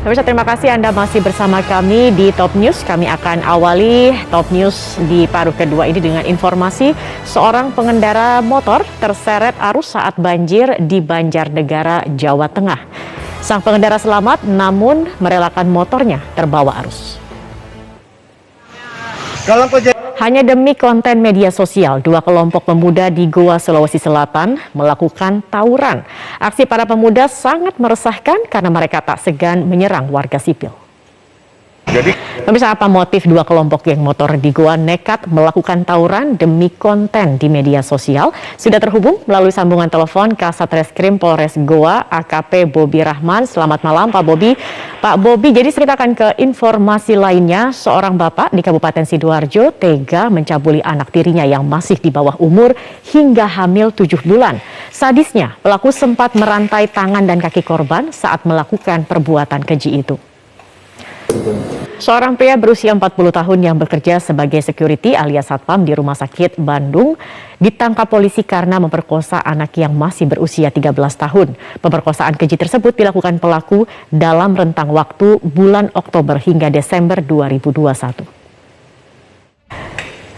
Pemirsa, terima kasih Anda masih bersama kami di Top News. Kami akan awali Top News di paruh kedua ini dengan informasi seorang pengendara motor terseret arus saat banjir di Banjarnegara, Jawa Tengah. Sang pengendara selamat namun merelakan motornya terbawa arus. Hanya demi konten media sosial, dua kelompok pemuda di Goa, Sulawesi Selatan melakukan tawuran. Aksi para pemuda sangat meresahkan karena mereka tak segan menyerang warga sipil. Pemirsa, apa motif dua kelompok geng motor di Goa nekat melakukan tawuran demi konten di media sosial? Sudah terhubung melalui sambungan telepon Kasat Reskrim Polres Goa, AKP Bobi Rahman. Selamat malam Pak Bobi. Pak Bobi, jadi ceritakan ke informasi lainnya, seorang bapak di Kabupaten Sidoarjo tega mencabuli anak tirinya yang masih di bawah umur hingga hamil 7 bulan. Sadisnya, pelaku sempat merantai tangan dan kaki korban saat melakukan perbuatan keji itu. Seorang pria berusia 40 tahun yang bekerja sebagai security alias satpam di Rumah Sakit Bandung ditangkap polisi karena memperkosa anak yang masih berusia 13 tahun. Pemerkosaan keji tersebut dilakukan pelaku dalam rentang waktu bulan Oktober hingga Desember 2021.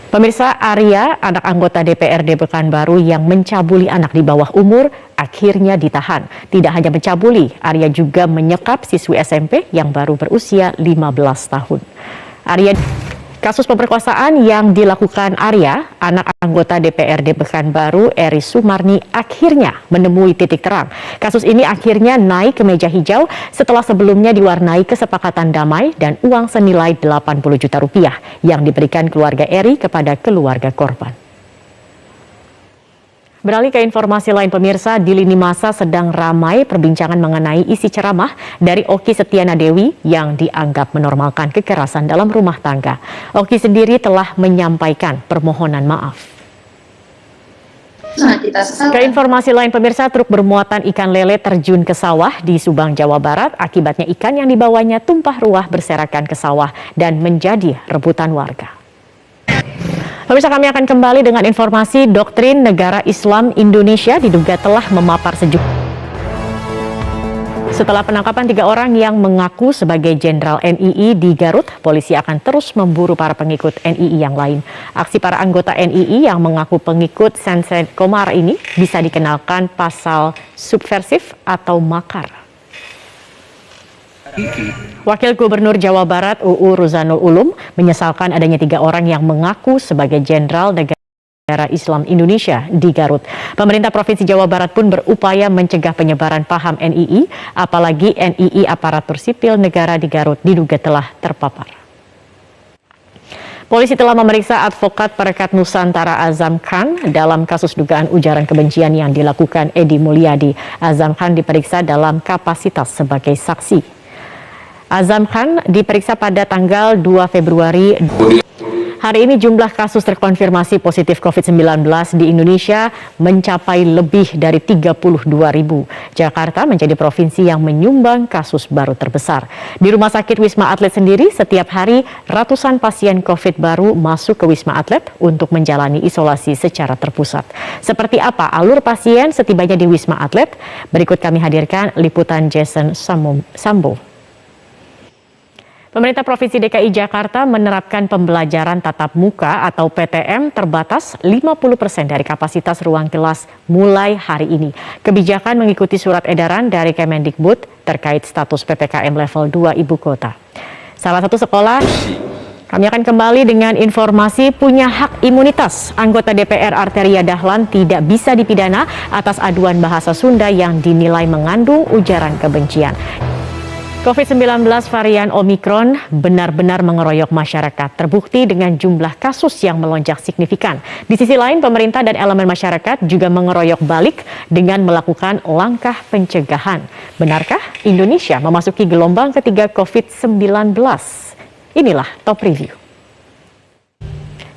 Pemirsa, Arya, anak anggota DPRD Pekanbaru yang mencabuli anak di bawah umur, akhirnya ditahan. Tidak hanya mencabuli, Arya juga menyekap siswi SMP yang baru berusia 15 tahun. Kasus pemerkosaan yang dilakukan Arya, anak anggota DPRD Pekanbaru, Eri Sumarni, akhirnya menemui titik terang. Kasus ini akhirnya naik ke meja hijau setelah sebelumnya diwarnai kesepakatan damai dan uang senilai 80 juta rupiah yang diberikan keluarga Eri kepada keluarga korban. Beralih ke informasi lain, pemirsa, di lini masa sedang ramai perbincangan mengenai isi ceramah dari Oki Setiana Dewi yang dianggap menormalkan kekerasan dalam rumah tangga. Oki sendiri telah menyampaikan permohonan maaf. Ke informasi lain, pemirsa, truk bermuatan ikan lele terjun ke sawah di Subang, Jawa Barat. Akibatnya ikan yang dibawanya tumpah ruah berserakan ke sawah dan menjadi rebutan warga. Pemirsa, kami akan kembali dengan informasi doktrin negara Islam Indonesia diduga telah memapar Setelah penangkapan 3 orang yang mengaku sebagai Jenderal NII di Garut, polisi akan terus memburu para pengikut NII yang lain. Aksi para anggota NII yang mengaku pengikut Sensei Komar ini bisa dikenalkan pasal subversif atau makar. Wakil Gubernur Jawa Barat UU Ruzanul Ulum menyesalkan adanya 3 orang yang mengaku sebagai Jenderal Negara Islam Indonesia di Garut. Pemerintah Provinsi Jawa Barat pun berupaya mencegah penyebaran paham NII, apalagi NII aparatur sipil negara di Garut diduga telah terpapar. Polisi telah memeriksa advokat Perekat Nusantara Azam Khan dalam kasus dugaan ujaran kebencian yang dilakukan Edi Mulyadi. Azam Khan diperiksa dalam kapasitas sebagai saksi. Azam Khan diperiksa pada tanggal 2 Februari. Hari ini jumlah kasus terkonfirmasi positif COVID-19 di Indonesia mencapai lebih dari 32.000. Jakarta menjadi provinsi yang menyumbang kasus baru terbesar. Di Rumah Sakit Wisma Atlet sendiri, setiap hari ratusan pasien COVID baru masuk ke Wisma Atlet untuk menjalani isolasi secara terpusat. Seperti apa alur pasien setibanya di Wisma Atlet? Berikut kami hadirkan liputan Jason Sambo. Pemerintah Provinsi DKI Jakarta menerapkan pembelajaran tatap muka atau PTM terbatas 50% dari kapasitas ruang kelas mulai hari ini. Kebijakan mengikuti surat edaran dari Kemendikbud terkait status PPKM level 2 Ibu Kota. Salah satu sekolah, kami akan kembali dengan informasi punya hak imunitas. Anggota DPR Arteria Dahlan tidak bisa dipidana atas aduan bahasa Sunda yang dinilai mengandung ujaran kebencian. COVID-19 varian Omikron benar-benar mengeroyok masyarakat, terbukti dengan jumlah kasus yang melonjak signifikan. Di sisi lain, pemerintah dan elemen masyarakat juga mengeroyok balik dengan melakukan langkah pencegahan. Benarkah Indonesia memasuki gelombang ketiga COVID-19? Inilah Top Review.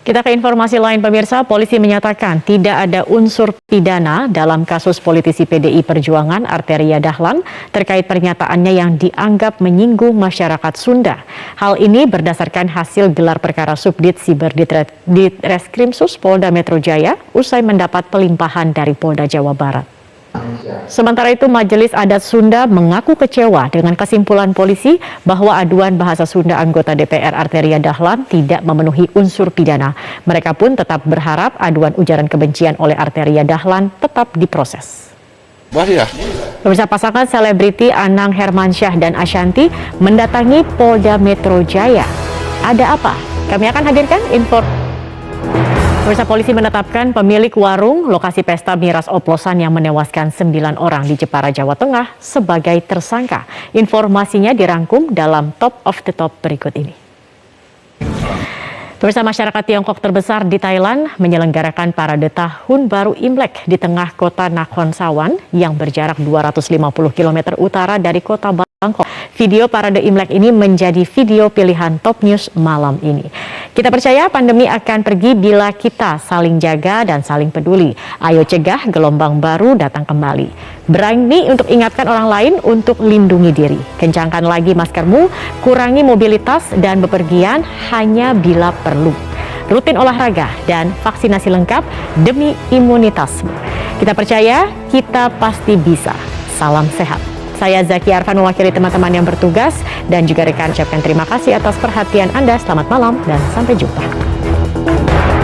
Kita ke informasi lain, pemirsa. Polisi menyatakan tidak ada unsur pidana dalam kasus politisi PDI Perjuangan Arteria Dahlan terkait pernyataannya yang dianggap menyinggung masyarakat Sunda. Hal ini berdasarkan hasil gelar perkara Subdit Siber di Reskrimsus Polda Metro Jaya usai mendapat pelimpahan dari Polda Jawa Barat. Sementara itu, Majelis Adat Sunda mengaku kecewa dengan kesimpulan polisi bahwa aduan bahasa Sunda anggota DPR Arteria Dahlan tidak memenuhi unsur pidana. Mereka pun tetap berharap aduan ujaran kebencian oleh Arteria Dahlan tetap diproses. Pemirsa, pasangan selebriti Anang Hermansyah dan Ashanty mendatangi Polda Metro Jaya. Ada apa? Kami akan hadirkan info. Pemirsa, polisi menetapkan pemilik warung lokasi pesta miras oplosan yang menewaskan 9 orang di Jepara, Jawa Tengah sebagai tersangka. Informasinya dirangkum dalam Top of the Top berikut ini. Pemirsa, masyarakat Tiongkok terbesar di Thailand menyelenggarakan parade Tahun Baru Imlek di tengah kota Nakhon Sawan yang berjarak 250 km utara dari kota Bangkok. Video parade Imlek ini menjadi video pilihan Top News malam ini. Kita percaya pandemi akan pergi bila kita saling jaga dan saling peduli. Ayo cegah gelombang baru datang kembali. Berani untuk ingatkan orang lain untuk lindungi diri. Kencangkan lagi maskermu, kurangi mobilitas dan bepergian hanya bila perlu. Rutin olahraga dan vaksinasi lengkap demi imunitasmu. Kita percaya kita pasti bisa. Salam sehat. Saya Zaki Arfan mewakili teman-teman yang bertugas dan juga rekan ucapkan terima kasih atas perhatian Anda. Selamat malam dan sampai jumpa.